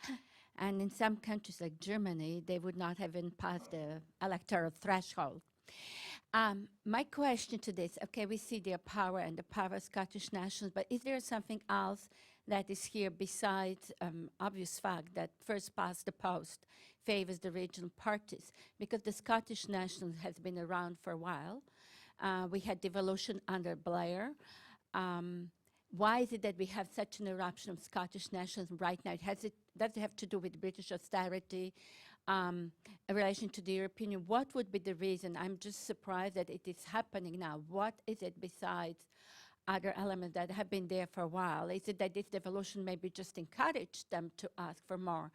[SPEAKER 6] And in some countries like Germany, they would not have even passed the electoral threshold. My question to this, okay, we see their power and the power of Scottish Nationals, but is there something else that is here besides obvious fact that first past the post favors the regional parties? Because the Scottish Nationals has been around for a while. We had devolution under Blair. Why is it that we have such an eruption of Scottish nationalism right now? Does it have to do with British austerity, in relation to the European Union? What would be the reason? I'm just surprised that it is happening now. What is it besides other elements that have been there for a while? Is it that this devolution maybe just encouraged them to ask for more?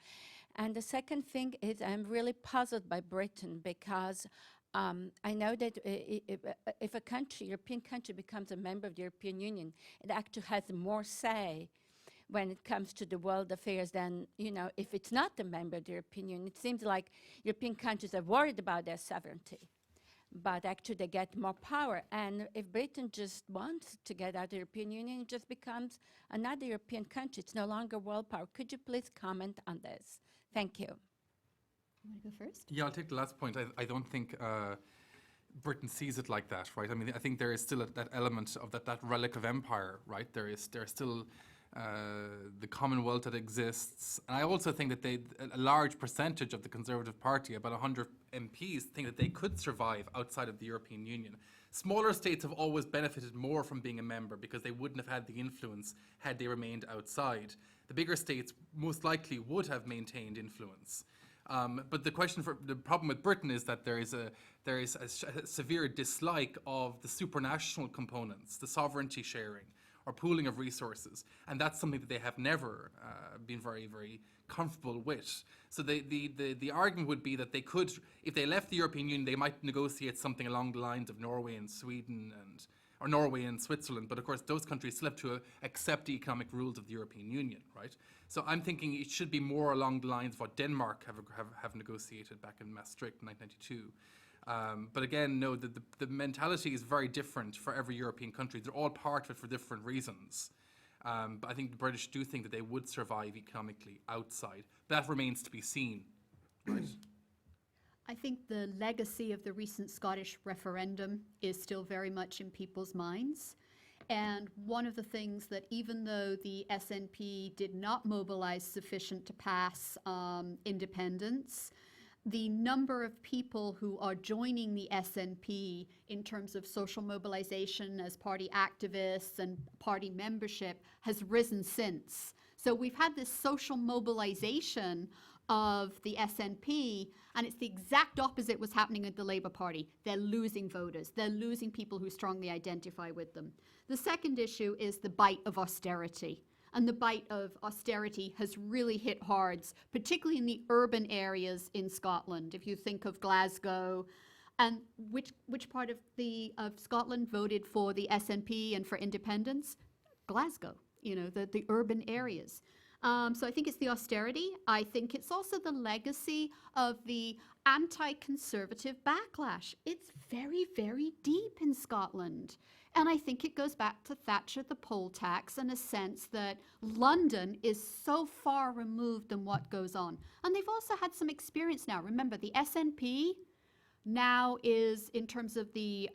[SPEAKER 6] And the second thing is I'm really puzzled by Britain because I know that if a country, European country, becomes a member of the European Union, it actually has more say when it comes to the world affairs than, you know, if it's not a member of the European Union. It seems like European countries are worried about their sovereignty, but actually they get more power. And if Britain just wants to get out of the European Union, it just becomes another European country. It's no longer world power. Could you please comment on this? Thank you.
[SPEAKER 2] You want to go first?
[SPEAKER 3] Yeah, I'll take the last point. I don't think Britain sees it like that, right? I mean, I think there is still that element of that relic of empire, right? There is still the Commonwealth that exists. And I also think that a large percentage of the Conservative Party, about 100 MPs, think that they could survive outside of the European Union. Smaller states have always benefited more from being a member because they wouldn't have had the influence had they remained outside. The bigger states most likely would have maintained influence. But the problem with Britain is that there is a severe dislike of the supranational components, the sovereignty sharing or pooling of resources, and that's something that they have never been very, very comfortable with. So the argument would be that they could, if they left the European Union, they might negotiate something along the lines of Norway and Sweden or Norway and Switzerland, but of course those countries still have to accept the economic rules of the European Union, right? So I'm thinking it should be more along the lines of what Denmark have negotiated back in Maastricht in 1992. But again, no, the mentality is very different for every European country. They're all part of it for different reasons. But I think the British do think that they would survive economically outside. That remains to be seen, right?
[SPEAKER 2] I think the legacy of the recent Scottish referendum is still very much in people's minds. And one of the things that, even though the SNP did not mobilize sufficient to pass independence, the number of people who are joining the SNP in terms of social mobilization as party activists and party membership has risen since. So we've had this social mobilization of the SNP, and it's the exact opposite was happening at the Labour Party. They're losing voters. They're losing people who strongly identify with them. The second issue is the bite of austerity. And the bite of austerity has really hit hard, particularly in the urban areas in Scotland. If you think of Glasgow, and which part of Scotland voted for the SNP and for independence? Glasgow, the urban areas. So I think it's the austerity. I think it's also the legacy of the anti-conservative backlash. It's very, very deep in Scotland. And I think it goes back to Thatcher, the poll tax, and a sense that London is so far removed than what goes on. And they've also had some experience now. Remember, the SNP now is, in terms of the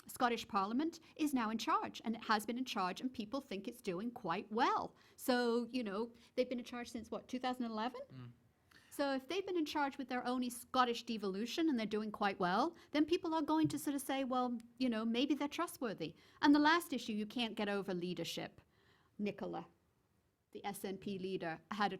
[SPEAKER 2] Scottish Parliament, is now in charge, and it has been in charge, and people think it's doing quite well. So, they've been in charge since, 2011? So if they've been in charge with their own Scottish devolution and they're doing quite well, then people are going to sort of say, well, maybe they're trustworthy. And the last issue, you can't get over leadership. Nicola, the SNP leader, had a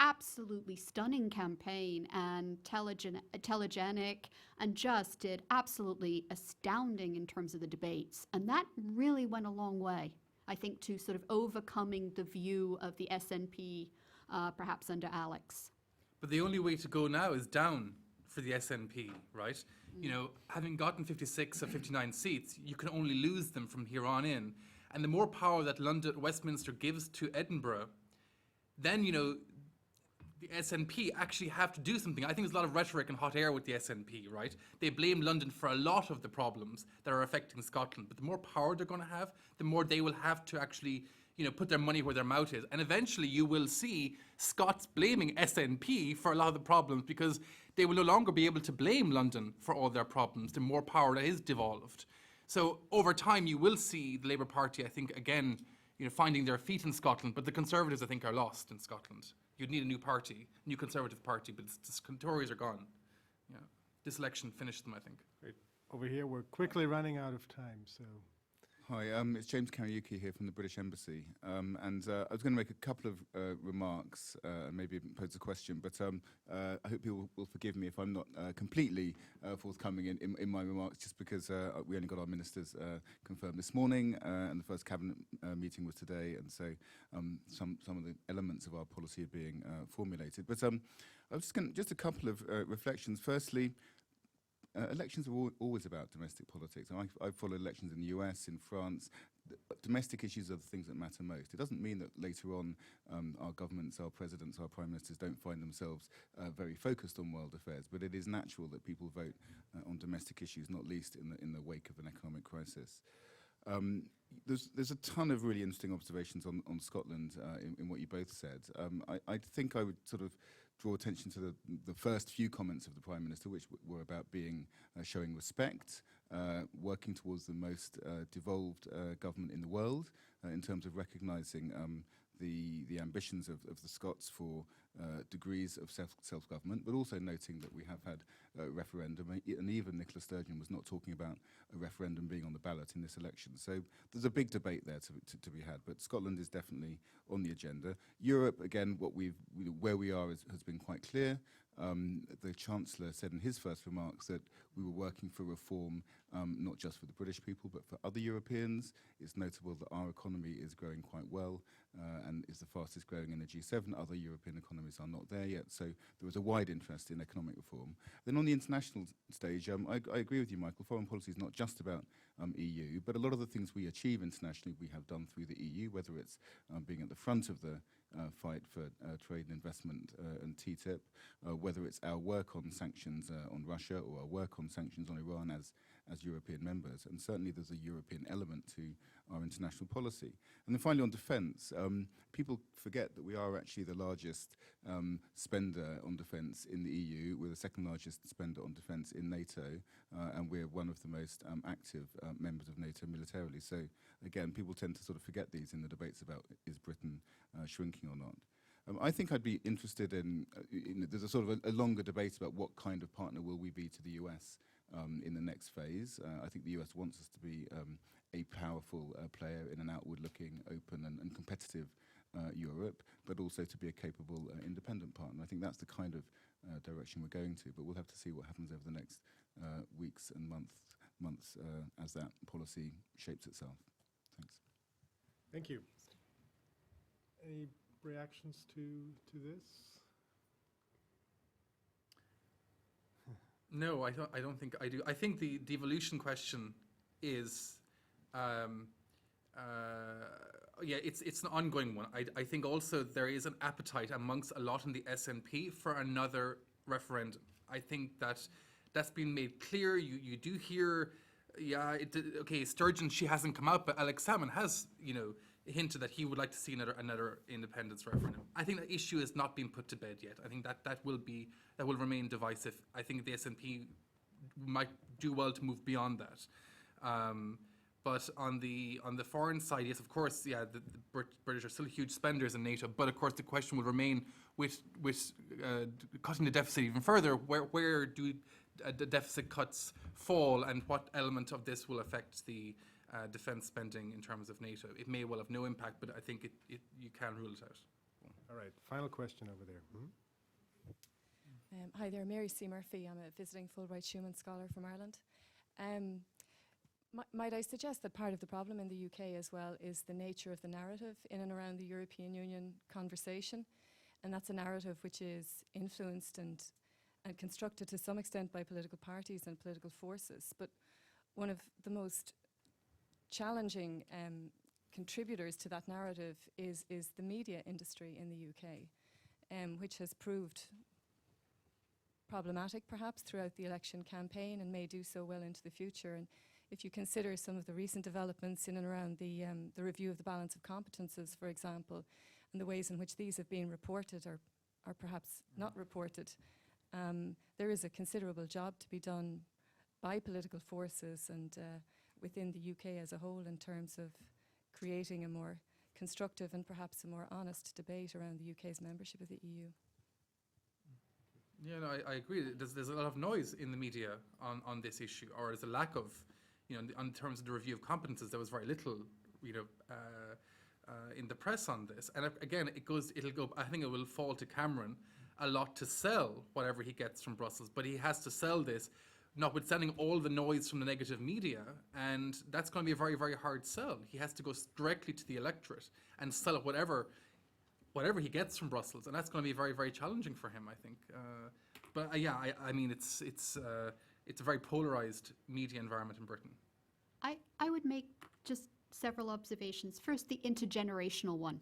[SPEAKER 2] absolutely stunning campaign and telegenic, and just did absolutely astounding in terms of the debates. And that really went a long way, I think, to sort of overcoming the view of the SNP, perhaps under Alex.
[SPEAKER 3] But the only way to go now is down for the SNP, right? Having gotten 56 of 59 seats, you can only lose them from here on in. And the more power that Westminster gives to Edinburgh, then, the SNP actually have to do something. I think there's a lot of rhetoric and hot air with the SNP, right? They blame London for a lot of the problems that are affecting Scotland. But the more power they're going to have, the more they will have to actually put their money where their mouth is. And eventually you will see Scots blaming SNP for a lot of the problems, because they will no longer be able to blame London for all their problems, the more power that is devolved. So over time you will see the Labour Party, I think, again, finding their feet in Scotland, but the Conservatives, I think, are lost in Scotland. You'd need a new party, new Conservative party, but the Tories are gone. This election finished them, I think.
[SPEAKER 1] Great. Over here, we're quickly running out of time, so.
[SPEAKER 7] Hi, it's James Kariuki here from the British Embassy. I was going to make a couple of remarks, maybe pose a question, but I hope people will forgive me if I'm not completely forthcoming in my remarks, just because we only got our ministers confirmed this morning, and the first cabinet meeting was today, and so some of the elements of our policy are being formulated. But I was just a couple of reflections. Firstly, elections are always about domestic politics. I follow elections in the US, in France. Domestic issues are the things that matter most. It doesn't mean that later on our governments, our presidents, our prime ministers don't find themselves very focused on world affairs, but it is natural that people vote on domestic issues, not least in the wake of an economic crisis. There's a ton of really interesting observations on Scotland in what you both said. I think I would sort of draw attention to the first few comments of the Prime Minister, which were about showing respect, working towards the most devolved government in the world in terms of recognising the ambitions of the Scots for degrees of self-government, but also noting that we have had a referendum, and even Nicola Sturgeon was not talking about a referendum being on the ballot in this election. So there's a big debate there to be had, but Scotland is definitely on the agenda. Europe, again, where we are has been quite clear. The Chancellor said in his first remarks that we were working for reform not just for the British people, but for other Europeans. It's notable that our economy is growing quite well and is the fastest growing in the G7. Other European economies are not there yet, so there is a wide interest in economic reform. Then on the international stage, I agree with you, Michael. Foreign policy is not just about EU, but a lot of the things we achieve internationally we have done through the EU, whether it's being at the front of the fight for trade and investment and TTIP, whether it's our work on sanctions on Russia or our work on sanctions on Iran as European members. And certainly there's a European element to our international policy. And then finally on defence, people forget that we are actually the largest spender on defence in the EU. We're the second largest spender on defence in NATO, and we're one of the most active members of NATO militarily. So again, people tend to sort of forget these in the debates about is Britain shrinking or not. I think I'd be interested in there's a sort of a longer debate about what kind of partner will we be to the US in the next phase. I think the US wants us to be a powerful player in an outward-looking, open and competitive Europe, but also to be a capable independent partner. I think that's the kind of direction we're going to, but we'll have to see what happens over the next weeks and months as that policy shapes itself. Thanks.
[SPEAKER 1] Thank you. Any reactions to this?
[SPEAKER 3] No, I don't think I do. I think the devolution question is, it's an ongoing one. I think also there is an appetite amongst a lot in the SNP for another referendum. I think that's been made clear. You do hear, Sturgeon, she hasn't come out, but Alex Salmond has, hinted that he would like to see another independence referendum. I think the issue has not been put to bed yet. I think that will remain divisive. I think the SNP might do well to move beyond that. But on the foreign side, yes, of course, the British are still huge spenders in NATO. But of course, the question will remain with cutting the deficit even further. Where do the deficit cuts fall, and what element of this will affect the defence spending in terms of NATO? It may well have no impact, but I think you can rule it out.
[SPEAKER 1] All right, final question over there.
[SPEAKER 8] Hi there, Mary C. Murphy. I'm a visiting Fulbright Schumann Scholar from Ireland. Might I suggest that part of the problem in the UK as well is the nature of the narrative in and around the European Union conversation, and that's a narrative which is influenced and constructed to some extent by political parties and political forces. But one of the most challenging contributors to that narrative is the media industry in the UK, which has proved problematic perhaps throughout the election campaign and may do so well into the future. And if you consider some of the recent developments in and around the review of the balance of competences, for example, and the ways in which these have been reported or perhaps not reported, there is a considerable job to be done by political forces and within the UK as a whole in terms of creating a more constructive and perhaps a more honest debate around the UK's membership of the EU.
[SPEAKER 3] Yeah, no, I agree. There's a lot of noise in the media on this issue, or there's a lack of, in terms of the review of competences, there was very little, in the press on this. And again, I think it will fall to Cameron a lot to sell whatever he gets from Brussels, but he has to sell this, notwithstanding all the noise from the negative media, and that's going to be a very, very hard sell. He has to go directly to the electorate and sell it whatever he gets from Brussels, and that's going to be very, very challenging for him, I think. I mean, it's a very polarized media environment in Britain.
[SPEAKER 2] I would make just several observations. First, the intergenerational one.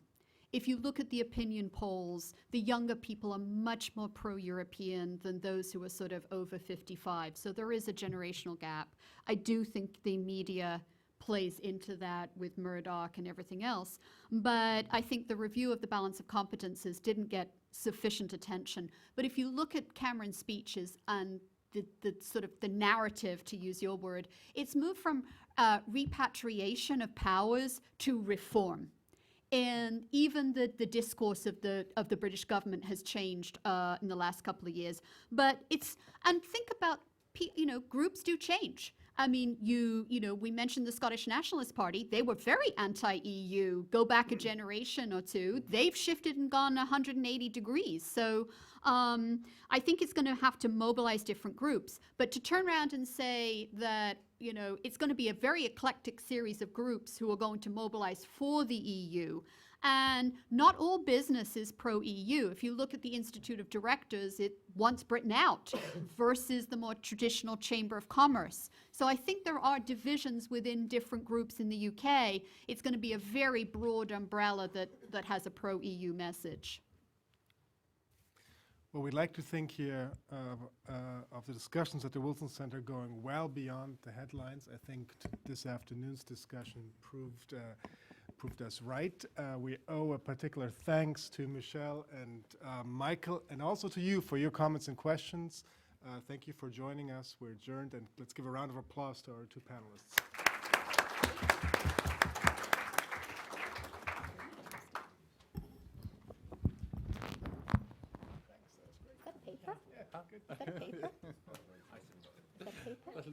[SPEAKER 2] If you look at the opinion polls, the younger people are much more pro-European than those who are sort of over 55. So there is a generational gap. I do think the media plays into that with Murdoch and everything else. But I think the review of the balance of competences didn't get sufficient attention. But if you look at Cameron's speeches and the sort of the narrative, to use your word, it's moved from repatriation of powers to reform. And even the discourse of the British government has changed in the last couple of years. But think about, groups do change. I mean, we mentioned the Scottish Nationalist Party. They were very anti-EU. Go back a generation or two. They've shifted and gone 180 degrees. So I think it's going to have to mobilize different groups. But to turn around and say that you know, it's going to be a very eclectic series of groups who are going to mobilize for the EU. And not all business is pro-EU. If you look at the Institute of Directors, it wants Britain out versus the more traditional Chamber of Commerce. So I think there are divisions within different groups in the UK. It's going to be a very broad umbrella that has a pro-EU message.
[SPEAKER 1] Well, we'd like to think here of the discussions at the Wilson Center going well beyond the headlines. I think this afternoon's discussion proved us right. We owe a particular thanks to Michelle and Michael, and also to you for your comments and questions. Thank you for joining us. We're adjourned, and let's give a round of applause to our two panelists.
[SPEAKER 2] Is that paper? Is that paper? Is that paper?